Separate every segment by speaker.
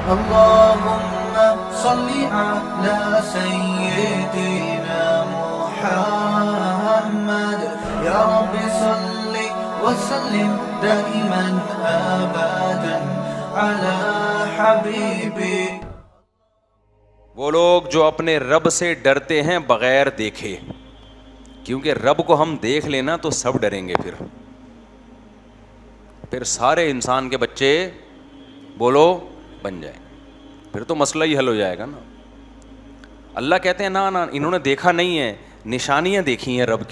Speaker 1: اللهم صل على سيدنا محمد يا رب صل وسلم دائما ابدا على حبيبي.
Speaker 2: وہ لوگ جو اپنے رب سے ڈرتے ہیں بغیر دیکھے، کیونکہ رب کو ہم دیکھ لینا تو سب ڈریں گے، پھر سارے انسان کے بچے بولو بن جائیں، پھر تو مسئلہ ہی حل ہو جائے گا نا. اللہ کہتے ہیں نا انہوں نے دیکھا نہیں ہے، نشانیاں دیکھی ہیں رب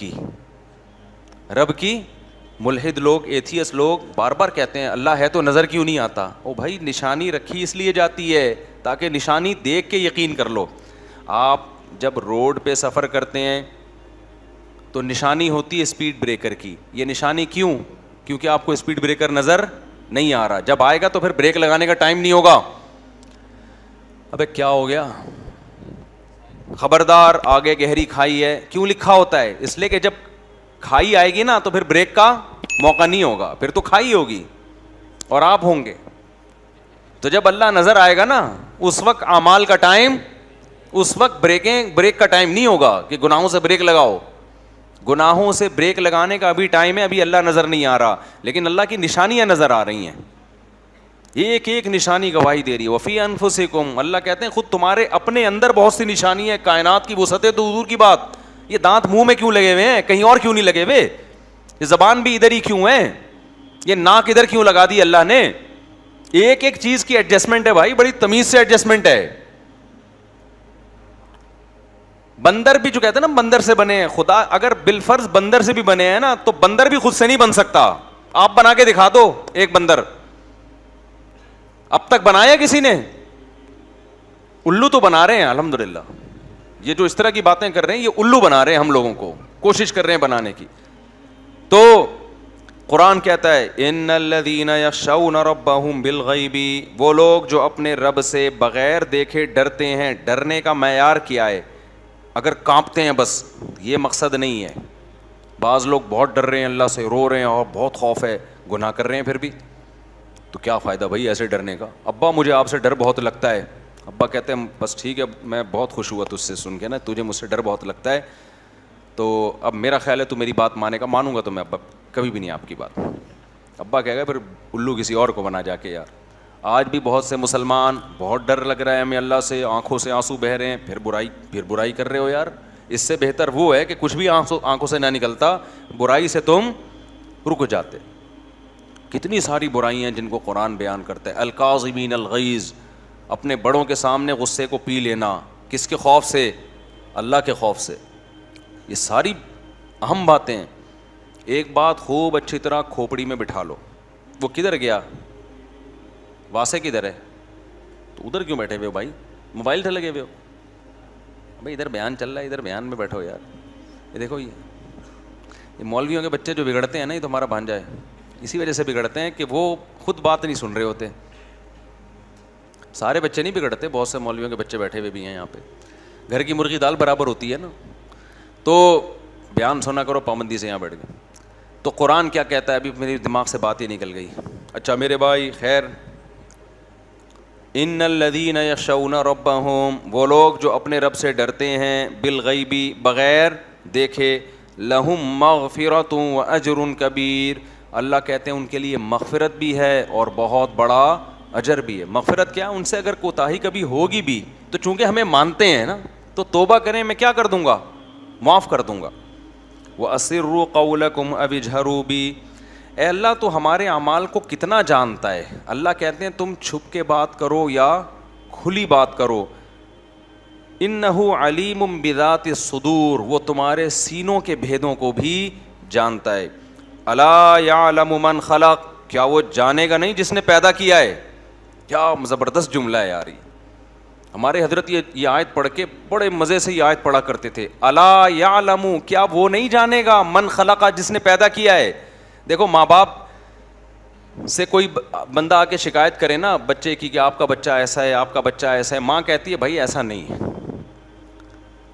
Speaker 2: کی. ملحد لوگ، ایتھیس لوگ بار بار کہتے ہیں اللہ ہے تو نظر کیوں نہیں آتا. او بھائی نشانی رکھی اس لیے جاتی ہے تاکہ نشانی دیکھ کے یقین کر لو. آپ جب روڈ پہ سفر کرتے ہیں تو نشانی ہوتی ہے اسپیڈ بریکر کی. یہ نشانی کیوں؟ کیونکہ آپ کو اسپیڈ بریکر نظر نہیں آ رہا. جب آئے گا تو پھر بریک لگانے کا ٹائم نہیں ہوگا. ابے کیا ہو گیا؟ خبردار آگے گہری کھائی ہے. کیوں لکھا ہوتا ہے؟ اس لیے کہ جب کھائی آئے گی نا تو پھر بریک کا موقع نہیں ہوگا، پھر تو کھائی ہوگی اور آپ ہوں گے. تو جب اللہ نظر آئے گا نا اس وقت اعمال کا ٹائم، اس وقت بریک کا ٹائم نہیں ہوگا کہ گناہوں سے بریک لگاؤ. گناہوں سے بریک لگانے کا ابھی ٹائم ہے، ابھی اللہ نظر نہیں آ رہا، لیکن اللہ کی نشانیاں نظر آ رہی ہیں. ایک ایک نشانی گواہی دے رہی ہے. وفی انفسکم، اللہ کہتے ہیں خود تمہارے اپنے اندر بہت سی نشانی ہے. کائنات کی وسعت ہے تو حضور کی بات. یہ دانت منہ میں کیوں لگے ہوئے ہیں؟ کہیں اور کیوں نہیں لگے ہوئے؟ یہ زبان بھی ادھر ہی کیوں ہے؟ یہ ناک ادھر کیوں لگا دی اللہ نے؟ ایک ایک چیز کی ایڈجسٹمنٹ ہے بھائی، بڑی تمیز سے ایڈجسٹمنٹ ہے. بندر بھی جو کہتے ہیں نا بندر سے بنے ہیں، خدا اگر بالفرض بندر سے بھی بنے ہیں نا تو بندر بھی خود سے نہیں بن سکتا. آپ بنا کے دکھا دو ایک بندر، اب تک بنایا کسی نے؟ الو تو بنا رہے ہیں الحمدللہ. یہ جو اس طرح کی باتیں کر رہے ہیں یہ الو بنا رہے ہیں، ہم لوگوں کو کوشش کر رہے ہیں بنانے کی. تو قرآن کہتا ہے ان الذین یخشون ربہم بالغیب، وہ لوگ جو اپنے رب سے بغیر دیکھے ڈرتے ہیں. ڈرنے کا معیار کیا ہے؟ اگر کانپتے ہیں بس یہ مقصد نہیں ہے. بعض لوگ بہت ڈر رہے ہیں اللہ سے، رو رہے ہیں اور بہت خوف ہے، گناہ کر رہے ہیں پھر بھی. تو کیا فائدہ بھائی ایسے ڈرنے کا؟ ابا مجھے آپ سے ڈر بہت لگتا ہے. ابا کہتے ہیں بس ٹھیک ہے، میں بہت خوش ہوا تجھ سے سن کے نا، تجھے مجھ سے ڈر بہت لگتا ہے، تو اب میرا خیال ہے تو میری بات مانے گا. مانوں گا تو میں ابا کبھی بھی نہیں آپ کی بات. ابا کہے گا پھر الو کسی اور کو بنا جا کے. یار آج بھی بہت سے مسلمان بہت ڈر لگ رہا ہے ہمیں اللہ سے، آنکھوں سے آنسو بہہ رہے ہیں، پھر برائی کر رہے ہو. یار اس سے بہتر وہ ہے کہ کچھ بھی آنکھوں سے نہ نکلتا، برائی سے تم رک جاتے. کتنی ساری برائیاں ہیں جن کو قرآن بیان کرتا ہے. الکاظمین الغیظ، اپنے بڑوں کے سامنے غصے کو پی لینا. کس کے خوف سے؟ اللہ کے خوف سے. یہ ساری اہم باتیں ہیں. ایک بات خوب اچھی طرح کھوپڑی میں بٹھا لو. وہ کدھر گیا؟ واسے کدھر ہے؟ تو ادھر کیوں بیٹھے ہوئے ہو بھائی؟ موبائل سے لگے ہوئے ہو بھائی؟ ادھر بیان چل رہا ہے، ادھر بیان میں بیٹھو یار. یہ دیکھو یہ مولویوں کے بچے جو بگڑتے ہیں نا، یہ تو ہمارا بھانجا ہے. اسی وجہ سے بگڑتے ہیں کہ وہ خود بات نہیں سن رہے ہوتے. سارے بچے نہیں بگڑتے، بہت سے مولویوں کے بچے بیٹھے ہوئے بھی ہیں یہاں پہ. گھر کی مرغی دال برابر ہوتی ہے نا. تو بیان سنا کرو پابندی سے، یہاں بیٹھ گئے. تو قرآن کیا کہتا ہے؟ ابھی میرے دماغ سے بات ہی نکل گئی. اچھا میرے بھائی خیر، ان الذین یخشون ربہم، وہ لوگ جو اپنے رب سے ڈرتے ہیں، بالغیب بغیر دیکھے، لہم مغفرۃ واجر کبیر، اللہ کہتے ہیں ان کے لیے مغفرت بھی ہے اور بہت بڑا اجر بھی ہے. مغفرت کیا؟ ان سے اگر کوتاہی کبھی ہوگی بھی تو چونکہ ہمیں مانتے ہیں نا تو توبہ کریں، میں کیا کر دوں گا؟ معاف کر دوں گا. وَأَسِرُّوا قَوْلَكُمْ أَوِ اجْهَرُوا بِهِ، اے اللہ تو ہمارے اعمال کو کتنا جانتا ہے. اللہ کہتے ہیں تم چھپ کے بات کرو یا کھلی بات کرو. إِنَّهُ عَلِيمٌ بِذَاتِ الصُّدُورِ، وہ تمہارے سینوں کے بھیدوں کو بھی جانتا ہے. أَلَا يَعْلَمُ مَنْ خَلَقَ، کیا وہ جانے گا نہیں جس نے پیدا کیا ہے؟ کیا زبردست جملہ ہے یار. ہمارے حضرت یہ آیت پڑھ کے بڑے مزے سے یہ آیت پڑھا کرتے تھے. الا یعلم، کیا وہ نہیں جانے گا، من خلق، جس نے پیدا کیا ہے. دیکھو ماں باپ سے کوئی بندہ آ کے شکایت کرے نا بچے کی کہ آپ کا بچہ ایسا ہے، آپ کا بچہ ایسا ہے، ماں کہتی ہے بھائی ایسا نہیں ہے.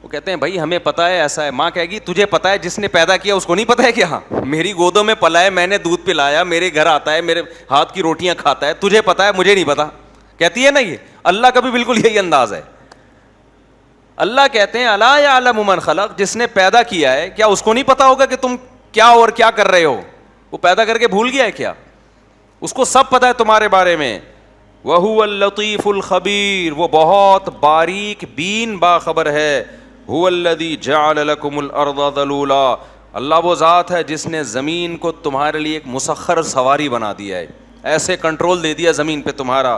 Speaker 2: وہ کہتے ہیں بھائی ہمیں پتہ ہے ایسا ہے. ماں کہے گی تجھے پتہ ہے جس نے پیدا کیا اس کو نہیں پتہ ہے کیا؟ میری گودوں میں پلا ہے، میں نے دودھ پلایا، میرے گھر آتا ہے، میرے ہاتھ کی روٹیاں کھاتا ہے، تجھے پتہ ہے مجھے نہیں پتہ. کہتی ہے نا یہ, اللہ کا بھی بالکل یہی انداز ہے. اللہ کہتے ہیں الا یعلم من خلق, جس نے پیدا کیا ہے کیا اس کو نہیں پتا ہوگا کہ تم کیا اور کیا کر رہے ہو؟ وہ پیدا کر کے بھول گیا ہے کیا؟ اس کو سب پتا ہے تمہارے بارے میں. وَهُوَ اللَّطِيفُ الْخَبِيرُ, وہ بہت باریک بین باخبر ہے. هُوَ الَّذِي جَعَلَ لَكُمُ الْأَرْضَ ذَلُولًا, اللہ وہ ذات ہے جس نے زمین کو تمہارے لیے ایک مسخر سواری بنا دیا ہے, ایسے کنٹرول دے دیا زمین پہ تمہارا.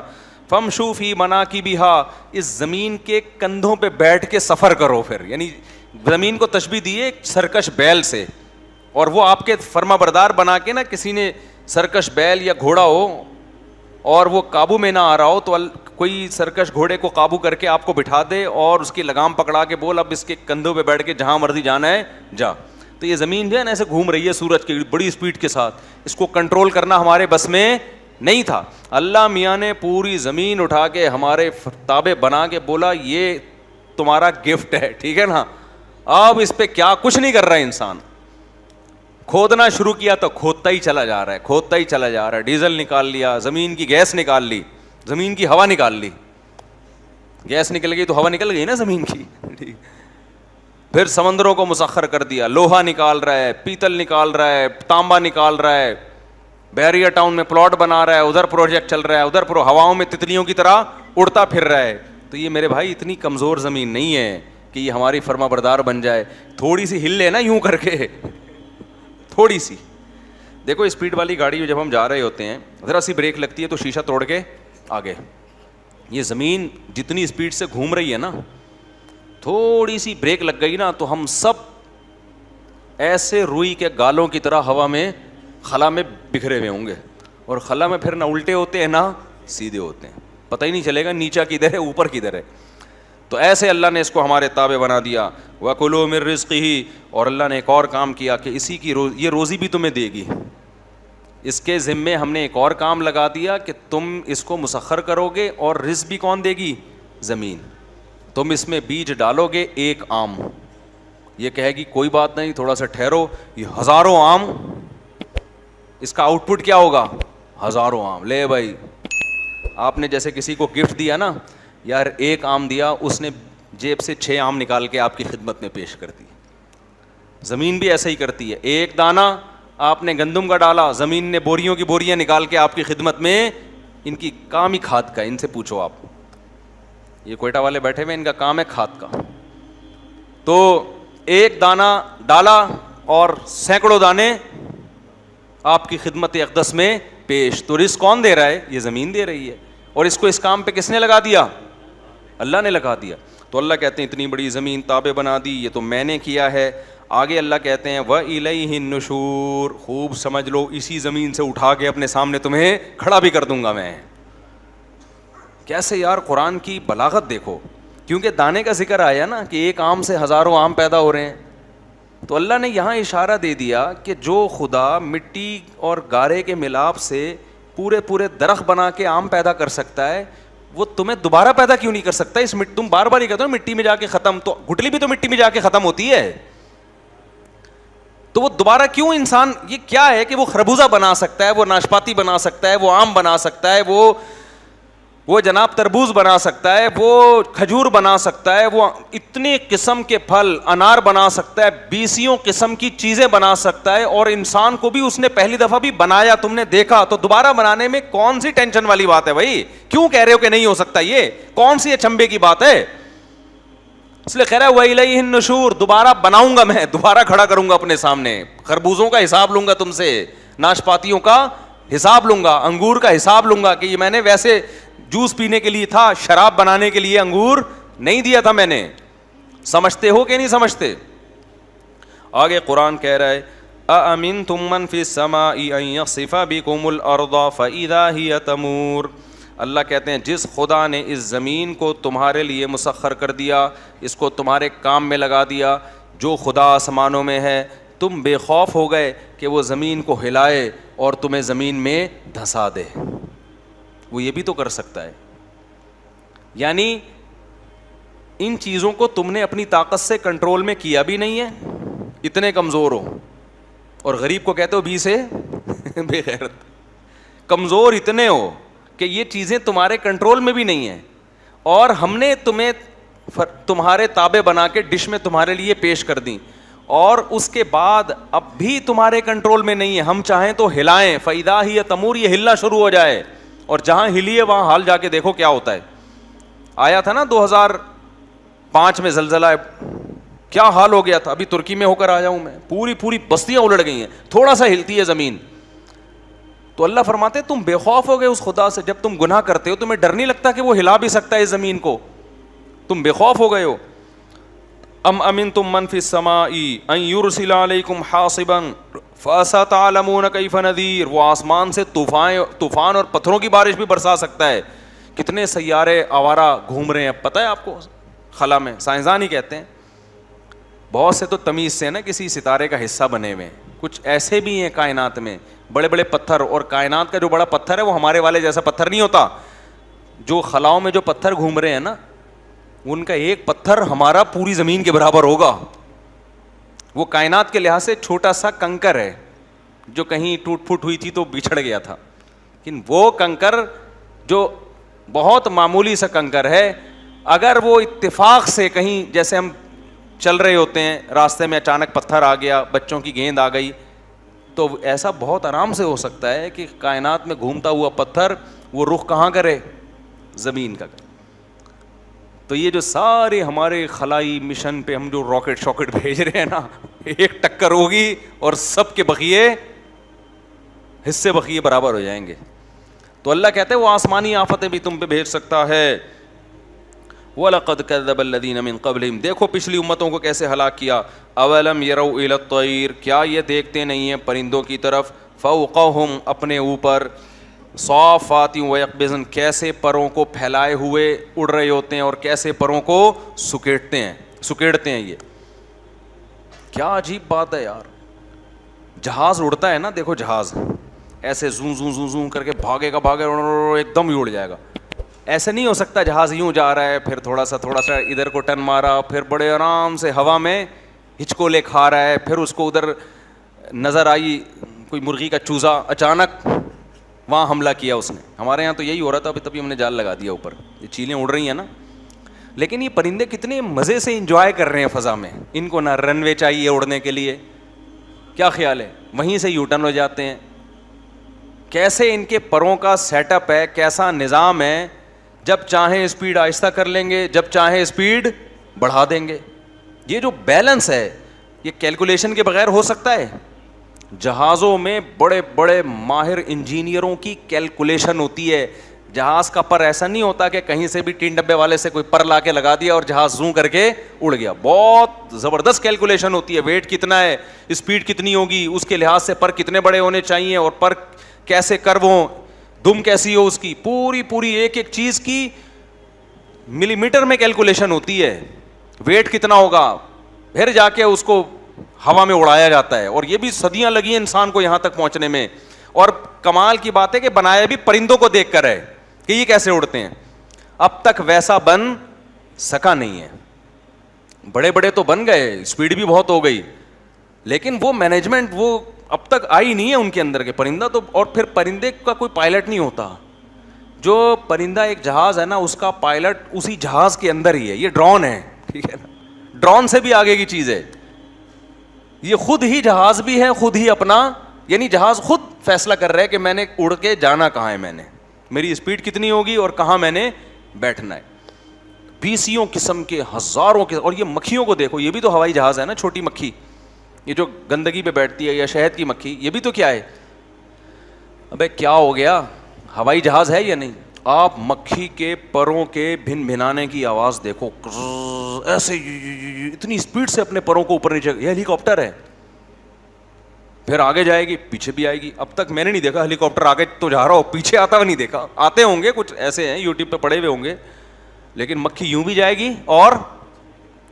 Speaker 2: فَامْشُوا فِي مَنَاكِبِهَا, اس زمین کے کندھوں پہ بیٹھ کے سفر کرو. پھر یعنی زمین کو تشبیہ دی ہے ایک سرکش بیل سے, اور وہ آپ کے فرما بردار بنا کے نا, کسی نے سرکش بیل یا گھوڑا ہو اور وہ قابو میں نہ آ رہا ہو تو کوئی سرکش گھوڑے کو قابو کر کے آپ کو بٹھا دے اور اس کی لگام پکڑا کے بول اب اس کے کندھوں پہ بیٹھ کے جہاں مرضی جانا ہے جا. تو یہ زمین جو ہے نا ایسے گھوم رہی ہے سورج کی بڑی اسپیڈ کے ساتھ, اس کو کنٹرول کرنا ہمارے بس میں نہیں تھا. اللہ میاں نے پوری زمین اٹھا کے ہمارے تابع بنا کے بولا یہ تمہارا گفٹ ہے, ٹھیک ہے نا. اب اس پہ کیا کچھ نہیں کر رہا ہے انسان. کھودنا شروع کیا تو کھودتا ہی چلا جا رہا ہے, کھودتا ہی چلا جا رہا ہے. ڈیزل نکال لیا, زمین کی گیس نکال لی, زمین کی ہوا نکال لی. گیس نکل گئی تو ہوا نکل گئی نا زمین کی. پھر سمندروں کو مسخر کر دیا, لوہا نکال رہا ہے, پیتل نکال رہا ہے, تانبا نکال رہا ہے, بحریہ ٹاؤن میں پلاٹ بنا رہا ہے, ادھر پروجیکٹ چل رہا ہے, ادھر ہواؤں میں تتلیوں کی طرح اڑتا پھر رہا ہے. تو یہ میرے بھائی اتنی کمزور زمین نہیں ہے کہ یہ ہماری فرما بردار بن جائے. تھوڑی سی ہل لے نا یوں کر کے, تھوڑی سی. دیکھو اسپیڈ والی گاڑی میں جب ہم جا رہے ہوتے ہیں ذرا سی بریک لگتی ہے تو شیشہ توڑ کے آگے. یہ زمین جتنی اسپیڈ سے گھوم رہی ہے نا, تھوڑی سی بریک لگ گئی نا تو ہم سب ایسے روئی کے گالوں کی طرح ہوا میں خلا میں بکھرے ہوئے ہوں گے, اور خلا میں پھر نہ الٹے ہوتے ہیں نہ سیدھے ہوتے ہیں, پتہ ہی نہیں چلے گا نیچا کدھر ہے اوپر کدھر ہے. تو ایسے اللہ نے اس کو ہمارے تابع بنا دیا. وَكُلُوا مِن رِزْقِهِ, اور اللہ نے ایک اور کام کیا کہ اسی کی یہ روزی بھی تمہیں دے گی. اس کے ذمے ہم نے ایک اور کام لگا دیا کہ تم اس کو مسخر کرو گے, اور رزق بھی کون دے گی؟ زمین. تم اس میں بیج ڈالو گے ایک آم, یہ کہے گی کوئی بات نہیں تھوڑا سا ٹھہرو, یہ ہزاروں آم, اس کا آؤٹ پٹ کیا ہوگا؟ ہزاروں آم. لے بھائی, آپ نے جیسے کسی کو گفٹ دیا نا, یار ایک آم دیا, اس نے جیب سے 6 آم نکال کے آپ کی خدمت میں پیش کر دی. زمین بھی ایسا ہی کرتی ہے. ایک دانہ آپ نے گندم کا ڈالا, زمین نے بوریوں کی بوریاں نکال کے آپ کی خدمت میں, ان کی کام ہی کھاد کا, ان سے پوچھو آپ, یہ کوئٹہ والے بیٹھے ہوئے ان کا کام ہے کھاد کا. تو ایک دانہ ڈالا اور سینکڑوں دانے آپ کی خدمت اقدس میں پیش. تو رزق کون دے رہا ہے؟ یہ زمین دے رہی ہے. اور اس کو اس کام پہ کس نے لگا دیا؟ اللہ نے لگا دیا. تو اللہ کہتے ہیں اتنی بڑی زمین تابع بنا دی, یہ تو میں نے کیا ہے. آگے اللہ کہتے ہیں وَإِلَيْهِ النُّشُورُ, خوب سمجھ لو اسی زمین سے اٹھا کے اپنے سامنے تمہیں کھڑا بھی کر دوں گا میں. کیسے یار قرآن کی بلاغت دیکھو, کیونکہ دانے کا ذکر آیا نا کہ ایک آم سے ہزاروں آم پیدا ہو رہے ہیں. تو اللہ نے یہاں اشارہ دے دیا کہ جو خدا مٹی اور گارے کے ملاپ سے پورے درخت بنا کے آم پیدا کر سکتا ہے, وہ تمہیں دوبارہ پیدا کیوں نہیں کر سکتا؟ تم بار بار ہی کہتے ہو مٹی میں جا کے ختم, تو گٹلی بھی تو مٹی میں جا کے ختم ہوتی ہے. تو وہ دوبارہ کیوں انسان, یہ کیا ہے کہ وہ خربوزہ بنا سکتا ہے, وہ ناشپاتی بنا سکتا ہے, وہ آم بنا سکتا ہے, وہ جناب تربوز بنا سکتا ہے, وہ کھجور بنا سکتا ہے, وہ اتنی قسم کے پھل انار بنا سکتا ہے, 20 قسم کی چیزیں بنا سکتا ہے, اور انسان کو بھی اس نے پہلی دفعہ بھی بنایا, تم نے دیکھا, تو دوبارہ بنانے میں کون سی ٹینشن والی بات ہے بھائی؟ کیوں کہہ رہے ہو کہ نہیں ہو سکتا؟ یہ کون سی اچنبے کی بات ہے؟ اس لیے کہہ رہا ہے وَإِلَيْهِ النُّشُورُ, دوبارہ بناؤں گا میں, دوبارہ کھڑا کروں گا اپنے سامنے. خربوزوں کا حساب لوں گا تم سے, ناشپاتیوں کا حساب لوں گا, انگور کا حساب لوں گا کہ یہ میں نے ویسے جوس پینے کے لیے تھا, شراب بنانے کے لیے انگور نہیں دیا تھا میں نے. سمجھتے ہو کہ نہیں سمجھتے؟ آگے قرآن کہہ رہا ہے أَأَمِنْتُم مَّن فِي السَّمَاءِ أَن يَخْسِفَ بِكُمُ الْأَرْضَ فَإِذَا هِيَ تَمُورُ. اللہ کہتے ہیں جس خدا نے اس زمین کو تمہارے لیے مسخر کر دیا, اس کو تمہارے کام میں لگا دیا, جو خدا آسمانوں میں ہے, تم بے خوف ہو گئے کہ وہ زمین کو ہلائے اور تمہیں زمین میں دھسا دے. وہ یہ بھی تو کر سکتا ہے. یعنی ان چیزوں کو تم نے اپنی طاقت سے کنٹرول میں کیا بھی نہیں ہے, اتنے کمزور ہو. اور غریب کو کہتے ہو بھی سے بے غیرت. کمزور اتنے ہو کہ یہ چیزیں تمہارے کنٹرول میں بھی نہیں ہیں, اور ہم نے تمہیں تمہارے تابع بنا کے ڈش میں تمہارے لیے پیش کر دیں, اور اس کے بعد اب بھی تمہارے کنٹرول میں نہیں ہے. ہم چاہیں تو ہلائیں, فَإِذَا هِيَ تَمُورُ, یہ ہلنا شروع ہو جائے, اور جہاں ہلی ہے وہاں حال جا کے دیکھو کیا ہوتا ہے. آیا تھا نا 2005 میں زلزلہ, کیا حال ہو گیا تھا. ابھی ترکی میں ہو کر آیا ہوں میں, پوری بستیاں الٹ گئی ہیں, تھوڑا سا ہلتی ہے زمین. تو اللہ فرماتے تم بے خوف ہو گئے اس خدا سے, جب تم گناہ کرتے ہو تمہیں ڈر نہیں لگتا کہ وہ ہلا بھی سکتا ہے اس زمین کو, تم بے خوف ہو گئے ہو. ام امنتم من فی السماء ان یرسل علیکم حاصبا فستعلمون کیف نذیر, وہ آسمان سے طوفان اور پتھروں کی بارش بھی برسا سکتا ہے. کتنے سیارے آوارہ گھوم رہے ہیں, اب پتہ ہے آپ کو خلا میں, سائنسدان ہی کہتے ہیں. بہت سے تو تمیز سے نا کسی ستارے کا حصہ بنے ہوئے ہیں, کچھ ایسے بھی ہیں کائنات میں بڑے بڑے پتھر, اور کائنات کا جو بڑا پتھر ہے وہ ہمارے والے جیسا پتھر نہیں ہوتا. جو خلاؤں میں جو پتھر گھوم رہے ہیں نا, ان کا ایک پتھر ہمارا پوری زمین کے برابر ہوگا. وہ کائنات کے لحاظ سے چھوٹا سا کنکر ہے جو کہیں ٹوٹ پھوٹ ہوئی تھی تو بچھڑ گیا تھا, لیکن وہ کنکر جو بہت معمولی سا کنکر ہے, اگر وہ اتفاق سے کہیں, جیسے ہم چل رہے ہوتے ہیں راستے میں اچانک پتھر آ گیا, بچوں کی گیند آ گئی, تو ایسا بہت آرام سے ہو سکتا ہے کہ کائنات میں گھومتا ہوا پتھر وہ رخ کہاں کرے, زمین کا. تو یہ جو سارے ہمارے خلائی مشن پہ ہم جو راکٹ شاکٹ بھیج رہے ہیں نا, ایک ٹکر ہوگی اور سب کے بقیے حصے بقیے برابر ہو جائیں گے. تو اللہ کہتے ہیں وہ آسمانی آفتیں بھی تم پہ بھیج سکتا ہے. وَلَقَدْ كَذَّبَ الَّذِينَ مِن قَبْلِهِمْ, دیکھو پچھلی امتوں کو کیسے ہلاک کیا. أَوَلَمْ يَرَوْا إِلَى الطَّيْرِ, کیا یہ دیکھتے نہیں ہیں پرندوں کی طرف, فَوْقَهُمْ, اپنے اوپر, صَافَّاتٍ وَيَقْبِضْنَ, کیسے پروں کو پھیلائے ہوئے اڑ رہے ہوتے ہیں اور کیسے پروں کو سکیڑتے ہیں. یہ کیا عجیب بات ہے یار. جہاز اڑتا ہے نا, دیکھو جہاز ایسے زوں زوں زوں زوں کر کے بھاگے گا, ایک دم ہی اڑ جائے گا. ایسے نہیں ہو سکتا جہاز یوں جا رہا ہے, پھر تھوڑا سا ادھر کو ٹرن مارا, پھر بڑے آرام سے ہوا میں ہچکولے کھا رہا ہے, پھر اس کو ادھر نظر آئی کوئی مرغی کا چوزا, اچانک وہاں حملہ کیا اس نے. ہمارے یہاں تو یہی ہو رہا تھا, تبھی ہم نے جال لگا دیا اوپر. یہ چیلیں اڑ رہی ہیں نا, لیکن یہ پرندے کتنے مزے سے انجوائے کر رہے ہیں فضا میں. ان کو نہ رن وے چاہیے اڑنے کے لیے, کیا خیال ہے, وہیں سے یو ٹرن ہو جاتے ہیں. کیسے ان کے پروں کا سیٹ اپ ہے, کیسا نظام ہے, جب چاہیں اسپیڈ آہستہ کر لیں گے, جب چاہیں اسپیڈ بڑھا دیں گے. یہ جو بیلنس ہے یہ کیلکولیشن کے بغیر ہو سکتا ہے. جہازوں میں بڑے بڑے ماہر انجینئروں کی کیلکولیشن ہوتی ہے. جہاز کا پر ایسا نہیں ہوتا کہ کہیں سے بھی ٹین ڈبے والے سے کوئی پر لا کے لگا دیا اور جہاز زوں کر کے اڑ گیا. بہت زبردست کیلکولیشن ہوتی ہے, ویٹ کتنا ہے, اسپیڈ کتنی ہوگی, اس کے لحاظ سے پر کتنے بڑے ہونے چاہیے, اور پر کیسے کرو ہوں, دم کیسی ہو اس کی, پوری ایک ایک چیز کی ملی میٹر میں کیلکولیشن ہوتی ہے. ویٹ کتنا ہوگا, پھر جا کے اس کو ہوا میں اڑایا جاتا ہے. اور یہ بھی صدیاں لگی ہیں انسان کو یہاں تک پہنچنے میں. اور کمال کی بات ہے کہ بنایا بھی پرندوں کو دیکھ کر ہے کہ یہ کیسے اڑتے ہیں. اب تک ویسا بن سکا نہیں ہے. بڑے بڑے تو بن گئے, اسپیڈ بھی بہت ہو گئی, لیکن وہ مینجمنٹ وہ اب تک آئی نہیں ہے ان کے اندر کے. پرندہ تو, اور پھر پرندے کا کوئی پائلٹ نہیں ہوتا. جو پرندہ ایک جہاز ہے نا, اس کا پائلٹ اسی جہاز کے اندر ہی ہے. یہ ڈرون ہے, ٹھیک ہے نا, ڈرون سے بھی آگے کی چیز ہے. یہ خود ہی جہاز بھی ہے, خود ہی اپنا, یعنی جہاز خود فیصلہ کر رہا ہے کہ میں نے اڑ کے جانا کہاں ہے, میں نے میری اسپیڈ کتنی ہوگی اور کہاں میں نے بیٹھنا ہے. بیسیوں قسم کے, ہزاروں کے. اور یہ مکھیوں کو دیکھو, یہ بھی تو ہوائی جہاز ہے نا, چھوٹی مکھی, یہ جو گندگی پہ بیٹھتی ہے, یا شہد کی مکھی, یہ بھی تو کیا ہے. ابے کیا ہو گیا, ہوائی جہاز ہے یا نہیں. آپ مکھی کے پروں کے بھن بھنانے کی آواز دیکھو, ایسے اتنی اسپیڈ سے اپنے پروں کو اوپر نیچے. یہ ہیلی کاپٹر ہے, پھر آگے جائے گی, پیچھے بھی آئے گی. اب تک میں نے نہیں دیکھا ہیلی کاپٹر آگے تو جا رہا ہو, پیچھے آتا ہوا نہیں دیکھا. آتے ہوں گے کچھ ایسے ہیں, یوٹیوب پہ پڑے ہوئے ہوں گے, لیکن مکھی یوں بھی جائے گی اور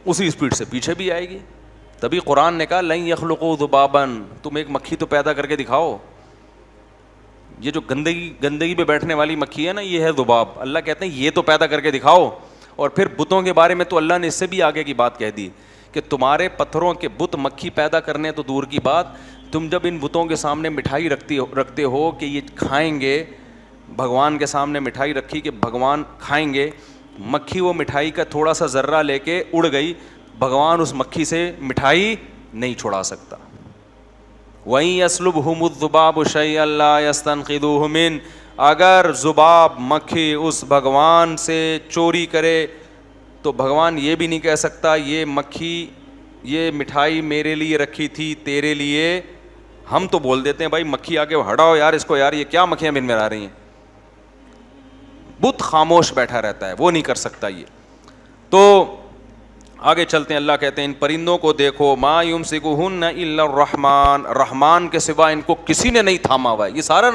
Speaker 2: اسی اسپیڈ سے پیچھے بھی آئے گی. تبھی قرآن نے کہا لن یخلقوا ذبابا, تم ایک مکھی تو پیدا کر کے دکھاؤ. یہ جو گندگی پہ بیٹھنے والی مکھی ہے نا, یہ ہے ذباب. اللہ کہتے ہیں یہ تو پیدا کر کے دکھاؤ. اور پھر بتوں کے بارے میں تو اللہ نے اس سے بھی آگے کی بات کہہ دی کہ تمہارے پتھروں کے بت مکھی پیدا کرنے تو دور کی بات, تم جب ان بتوں کے سامنے مٹھائی رکھتے ہو کہ یہ کھائیں گے بھگوان کے سامنے مٹھائی رکھی کہ بھگوان کھائیں گے, مکھی وہ مٹھائی کا تھوڑا سا ذرہ لے کے اڑ گئی, بھگوان اس مکھی سے مٹھائی نہیں چھڑا سکتا. وَإِن يَسْلُبْهُمُ الذُّبَابُ شَيْئًا لَّا يَسْتَنقِذُوهُ مِنْهُ, اگر ذباب مکھی اس بھگوان سے چوری کرے تو بھگوان یہ بھی نہیں کہہ سکتا یہ مکھی یہ مٹھائی میرے لیے رکھی تھی تیرے لیے. ہم تو بول دیتے ہیں بھائی مکھی آ کے ہٹاؤ یار اس کو, یار یہ کیا مکھیاں بن میں آ رہی ہیں. بت خاموش بیٹھا رہتا ہے, وہ نہیں کر سکتا یہ. تو آگے چلتے ہیں, اللہ کہتے ہیں ان پرندوں کو دیکھو, ما یمسکہن الا الرحمن, رحمان کے سوا ان کو کسی نے نہیں تھاما ہوا ہے, یہ سارا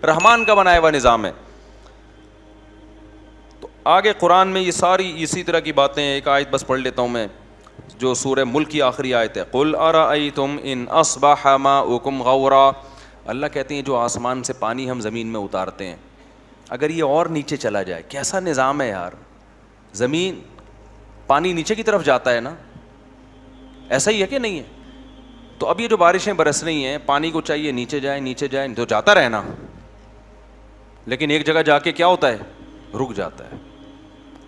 Speaker 2: رحمان کا بنایا ہوا نظام ہے. تو آگے قرآن میں یہ ساری اسی طرح کی باتیں ہیں. ایک آیت بس پڑھ لیتا ہوں میں جو سورہ ملک کی آخری آیت ہے, قل ارأیتم ان اصبح ماؤکم غورا. اللہ کہتے ہیں جو آسمان سے پانی ہم زمین میں اتارتے ہیں, اگر یہ اور نیچے چلا جائے, کیسا نظام ہے یار, زمین پانی نیچے کی طرف جاتا ہے نا, ایسا ہی ہے کہ نہیں ہے. تو اب یہ جو بارشیں برس رہی ہیں, پانی کو چاہیے نیچے جائے نیچے جائے, تو جاتا رہے نا, لیکن ایک جگہ جا کے کیا ہوتا ہے, رک جاتا ہے.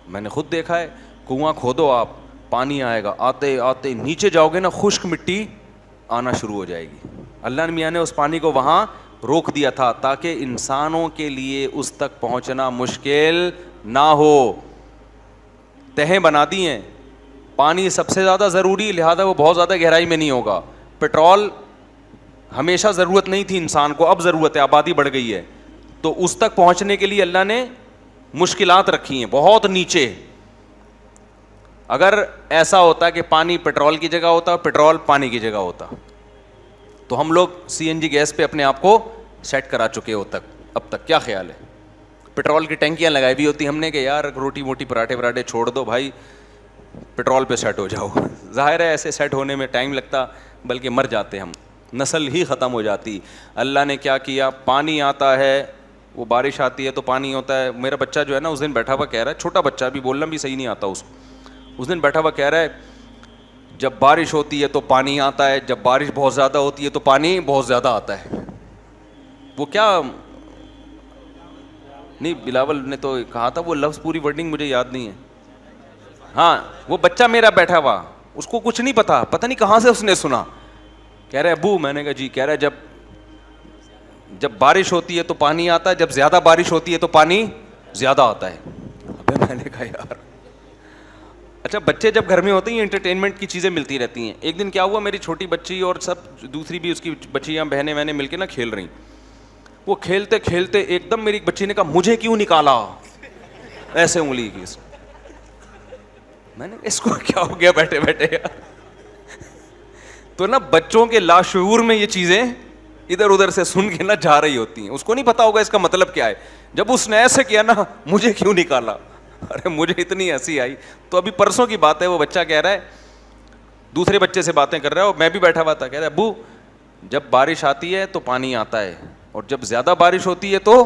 Speaker 2: میں نے خود دیکھا ہے, کنواں کھودو آپ, پانی آئے گا, آتے آتے نیچے جاؤ گے نا خشک مٹی آنا شروع ہو جائے گی. اللہ نے میاں نے اس پانی کو وہاں روک دیا تھا تاکہ انسانوں کے لیے اس تک پہنچنا مشکل نہ ہو. تہیں بنا دی ہیں, پانی سب سے زیادہ ضروری, لہذا وہ بہت زیادہ گہرائی میں نہیں ہوگا. پیٹرول ہمیشہ ضرورت نہیں تھی انسان کو, اب ضرورت ہے, آبادی بڑھ گئی ہے, تو اس تک پہنچنے کے لیے اللہ نے مشکلات رکھی ہیں بہت نیچے. اگر ایسا ہوتا کہ پانی پیٹرول کی جگہ ہوتا, پیٹرول پانی کی جگہ ہوتا, تو ہم لوگ CNG گیس پہ اپنے آپ کو سیٹ کرا چکے ہو تک. اب تک کیا خیال ہے, پیٹرول کی ٹینکیاں لگائی بھی ہوتی ہم نے کہ یار روٹی موٹی پراٹھے چھوڑ دو بھائی, پیٹرول پہ سیٹ ہو جاؤ. ظاہر ہے ایسے سیٹ ہونے میں ٹائم لگتا, بلکہ مر جاتے ہم, نسل ہی ختم ہو جاتی. اللہ نے کیا کیا, پانی آتا ہے, وہ بارش آتی ہے تو پانی ہوتا ہے. میرا بچہ جو ہے نا اس دن بیٹھا ہوا کہہ رہا ہے, چھوٹا بچہ بھی, بولنا بھی صحیح نہیں آتا اس کو, اس دن بیٹھا ہوا کہہ رہا ہے جب بارش ہوتی ہے تو پانی آتا ہے, جب بارش بہت زیادہ ہوتی ہے تو پانی بہت زیادہ آتا ہے. وہ کیا نہیں, بلاول نے تو کہا تھا وہ لفظ, پوری ورڈنگ مجھے یاد نہیں ہے. ہاں وہ بچہ میرا بیٹھا ہوا, اس کو کچھ نہیں پتہ نہیں کہاں سے اس نے سنا, کہہ رہے ابو, میں نے کہا جی, کہہ رہا ہے جب بارش ہوتی ہے تو پانی آتا ہے, جب زیادہ بارش ہوتی ہے تو پانی زیادہ آتا ہے. ابے میں نے کہا یار, اچھا بچے جب گھر میں ہوتے ہیں انٹرٹینمنٹ کی چیزیں ملتی رہتی ہیں. ایک دن کیا ہوا, میری چھوٹی بچی اور سب دوسری بھی اس کی بچیاں بہنیں وہنیں مل کے نا کھیل رہی, وہ کھیلتے کھیلتے ایک دم میری بچی نے کہا مجھے کیوں نکالا, ایسے انگلی کی. میں نے اس کو کیا ہو گیا بیٹھے بیٹھے یار. تو نا بچوں کے لاشعور میں یہ چیزیں ادھر ادھر سے سن کے نا جا رہی ہوتی ہیں, اس کو نہیں پتا ہوگا اس کا مطلب کیا ہے. جب اس نے ایسے کیا نا, مجھے کیوں نکالا, ارے مجھے اتنی ہنسی آئی. تو ابھی پرسوں کی بات ہے, وہ بچہ کہہ رہا ہے, دوسرے بچے سے باتیں کر رہا ہے, اور میں بھی بیٹھا ہوا تھا, کہہ رہا ہے ابو جب بارش آتی ہے تو پانی آتا ہے, اور جب زیادہ بارش ہوتی ہے تو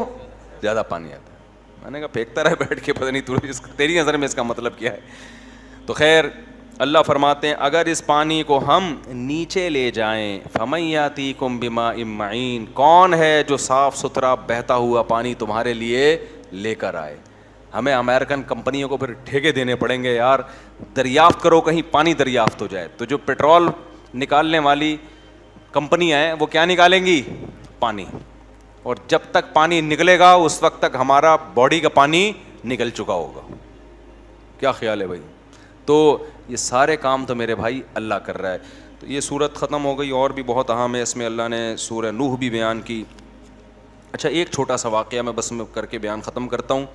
Speaker 2: زیادہ پانی آتا ہے. میں نے کہا پھینکتا رہے بیٹھ کے, پتہ نہیں تیری نظر میں اس کا مطلب کیا ہے. تو خیر اللہ فرماتے ہیں اگر اس پانی کو ہم نیچے لے جائیں, فَمَن يَأْتِيكُم بِمَاءٍ مَّعِينٍ, کون ہے جو صاف ستھرا بہتا ہوا پانی تمہارے لیے لے کر آئے. ہمیں امریکن کمپنیوں کو پھر ٹھیکے دینے پڑیں گے یار, دریافت کرو کہیں پانی دریافت ہو جائے. تو جو پیٹرول نکالنے والی کمپنیاں ہیں وہ کیا نکالیں گی, پانی, اور جب تک پانی نکلے گا اس وقت تک ہمارا باڈی کا پانی نکل چکا ہوگا. کیا خیال ہے بھائی. تو یہ سارے کام تو میرے بھائی اللہ کر رہا ہے. تو یہ صورت ختم ہو گئی, اور بھی بہت اہم ہے اس میں, اللہ نے سورہ نوح بھی بیان کی. اچھا ایک چھوٹا سا واقعہ میں بس میں کر کے بیان ختم کرتا ہوں.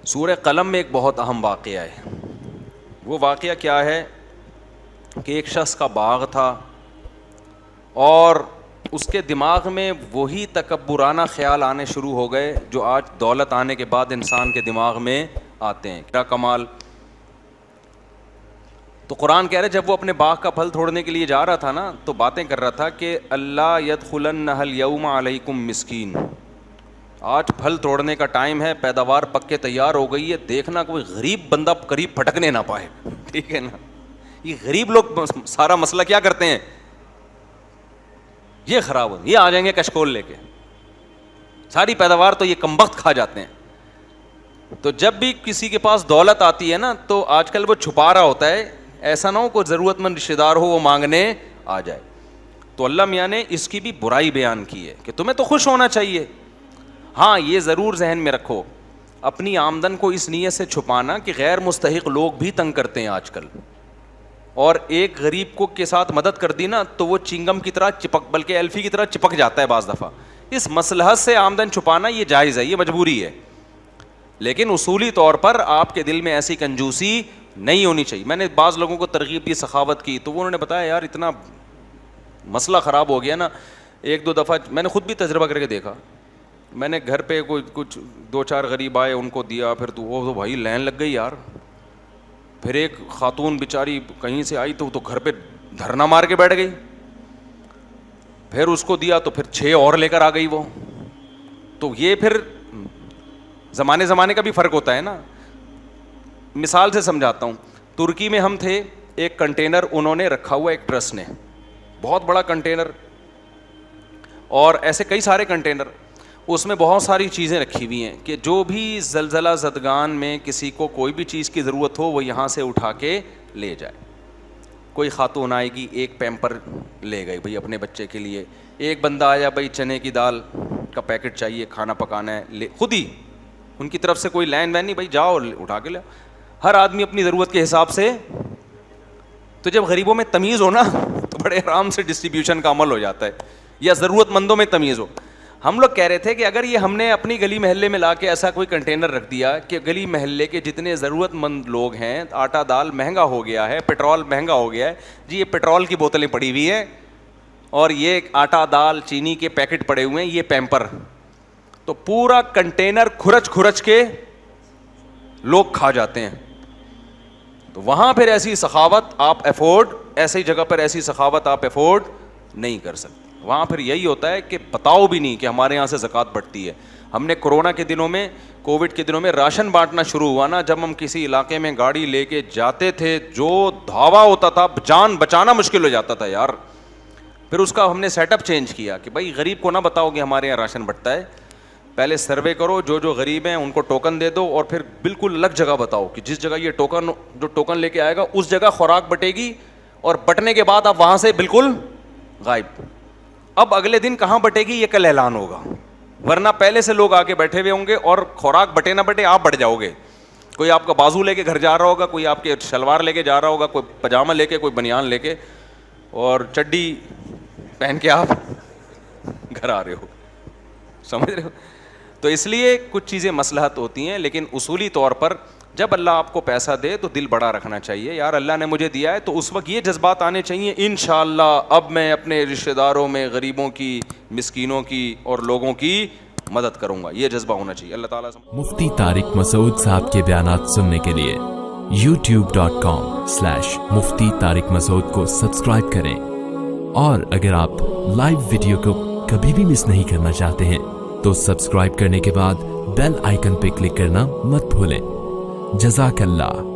Speaker 2: سورہ قلم میں ایک بہت اہم واقعہ ہے. وہ واقعہ کیا ہے کہ ایک شخص کا باغ تھا, اور اس کے دماغ میں وہی تکبرانہ خیال آنے شروع ہو گئے جو آج دولت آنے کے بعد انسان کے دماغ میں آتے ہیں. کیا کمال. تو قرآن کہہ رہے جب وہ اپنے باغ کا پھل توڑنے کے لیے جا رہا تھا نا, تو باتیں کر رہا تھا کہ اللہ يدخلنها اليوم علیکم مسکین, آج پھل توڑنے کا ٹائم ہے, پیداوار پک کے تیار ہو گئی ہے, دیکھنا کوئی غریب بندہ قریب پھٹکنے نہ پائے. ٹھیک ہے نا, یہ غریب لوگ سارا مسئلہ کیا کرتے ہیں, یہ خراب ہو, یہ آ جائیں گے کشکول لے کے. ساری پیداوار تو یہ کمبخت کھا جاتے ہیں. تو جب بھی کسی کے پاس دولت آتی ہے نا تو آج کل وہ چھپا رہا ہوتا ہے, ایسا نہ ہو کوئی ضرورت مند رشتہ دار ہو وہ مانگنے آ جائے. تو اللہ میاں نے اس کی بھی برائی بیان کی ہے کہ تمہیں تو خوش ہونا چاہیے. ہاں یہ ضرور ذہن میں رکھو, اپنی آمدن کو اس نیت سے چھپانا کہ غیر مستحق لوگ بھی تنگ کرتے ہیں آج کل, اور ایک غریب کو کے ساتھ مدد کر دی نا تو وہ چنگم کی طرح چپک, بلکہ ایلفی کی طرح چپک جاتا ہے بعض دفعہ. اس مصلحت سے آمدن چھپانا یہ جائز ہے, یہ مجبوری ہے, لیکن اصولی طور پر آپ کے دل میں ایسی کنجوسی نہیں ہونی چاہیے. میں نے بعض لوگوں کو ترغیب دی, سخاوت کی, تو انہوں نے بتایا یار اتنا مسئلہ خراب ہو گیا نا. ایک دو دفعہ میں نے خود بھی تجربہ کر کے دیکھا, میں نے گھر پہ کوئی کچھ 2-4 غریب آئے, ان کو دیا, پھر تو بھائی لائن لگ گئی یار. پھر ایک خاتون بیچاری کہیں سے آئی تو گھر پہ دھرنا مار کے بیٹھ گئی, پھر اس کو دیا تو پھر 6 اور لے کر آ گئی وہ. تو یہ پھر زمانے کا بھی فرق ہوتا ہے نا. مثال سے سمجھاتا ہوں, ترکی میں ہم تھے, ایک کنٹینر انہوں نے رکھا ہوا ایک ٹرسٹ نے, بہت بڑا کنٹینر, اور ایسے کئی سارے کنٹینر, اس میں بہت ساری چیزیں رکھی ہوئی ہیں کہ جو بھی زلزلہ زدگان میں کسی کو کوئی بھی چیز کی ضرورت ہو وہ یہاں سے اٹھا کے لے جائے. کوئی خاتون آئے گی, ایک پیمپر لے گئی بھائی اپنے بچے کے لیے, ایک بندہ آیا بھائی چنے کی دال کا پیکٹ چاہیے, کھانا پکانا ہے, خود ہی ان کی طرف سے کوئی لائن وین نہیں, بھائی جاؤ اٹھا کے لاؤ. ہر آدمی اپنی ضرورت کے حساب سے. تو جب غریبوں میں تمیز ہو نا تو بڑے آرام سے ڈسٹریبیوشن کا عمل ہو جاتا ہے, یا ضرورت مندوں میں تمیز ہو. ہم لوگ کہہ رہے تھے کہ اگر یہ ہم نے اپنی گلی محلے میں لا کے ایسا کوئی کنٹینر رکھ دیا کہ گلی محلے کے جتنے ضرورت مند لوگ ہیں, آٹا دال مہنگا ہو گیا ہے, پیٹرول مہنگا ہو گیا ہے, جی یہ پیٹرول کی بوتلیں پڑی ہوئی ہیں اور یہ آٹا دال چینی کے پیکٹ پڑے ہوئے ہیں, یہ پیمپر, تو پورا کنٹینر کھرچ کے لوگ کھا جاتے ہیں. تو وہاں پھر ایسی سخاوت آپ ایسی جگہ پر ایسی سخاوت آپ افورڈ نہیں کر سکتے. وہاں پھر یہی ہوتا ہے کہ بتاؤ بھی نہیں کہ ہمارے یہاں سے زکوٰۃ بڑھتی ہے. ہم نے کورونا کے دنوں میں, کووڈ کے دنوں میں راشن بانٹنا شروع ہوا نا, جب ہم کسی علاقے میں گاڑی لے کے جاتے تھے جو دھاوا ہوتا تھا, جان بچانا مشکل ہو جاتا تھا یار. پھر اس کا ہم نے سیٹ اپ چینج کیا کہ بھائی غریب کو نہ بتاؤ کہ ہمارے یہاں راشن بٹتا ہے, پہلے سروے کرو, جو غریب ہیں ان کو ٹوکن دے دو, اور پھر بالکل الگ جگہ بتاؤ کہ جس جگہ یہ ٹوکن لے کے آئے گا اس جگہ خوراک بٹے گی, اور بٹنے کے بعد آپ وہاں سے بالکل غائب. اب اگلے دن کہاں بٹے گی یہ کل اعلان ہوگا, ورنہ پہلے سے لوگ آ کے بیٹھے ہوئے ہوں گے, اور خوراک بٹے نہ بٹے آپ بٹ جاؤ گے. کوئی آپ کا بازو لے کے گھر جا رہا ہوگا, کوئی آپ کے شلوار لے کے جا رہا ہوگا, کوئی پاجامہ لے کے, کوئی بنیان لے کے, اور چڈی پہن کے آپ گھر آ رہے ہو, سمجھ رہے ہو. تو اس لیے کچھ چیزیں مصلحت ہوتی ہیں, لیکن اصولی طور پر جب اللہ آپ کو پیسہ دے تو دل بڑا رکھنا چاہیے. یار اللہ نے مجھے دیا ہے, تو اس وقت یہ جذبات آنے چاہیے انشاءاللہ اب میں اپنے رشتہ داروں میں غریبوں کی, مسکینوں کی اور لوگوں کی مدد کروں گا, یہ جذبہ ہونا چاہیے. اللہ تعالیٰ
Speaker 3: مفتی طارق مسعود صاحب کے بیانات سننے کے لیے youtube.com/مفتی طارق مسعود کو سبسکرائب کریں, اور اگر آپ لائیو ویڈیو کو کبھی بھی مس نہیں کرنا چاہتے ہیں تو سبسکرائب کرنے کے بعد بیل آئیکن پہ کلک کرنا مت بھولیں. جزاک اللہ.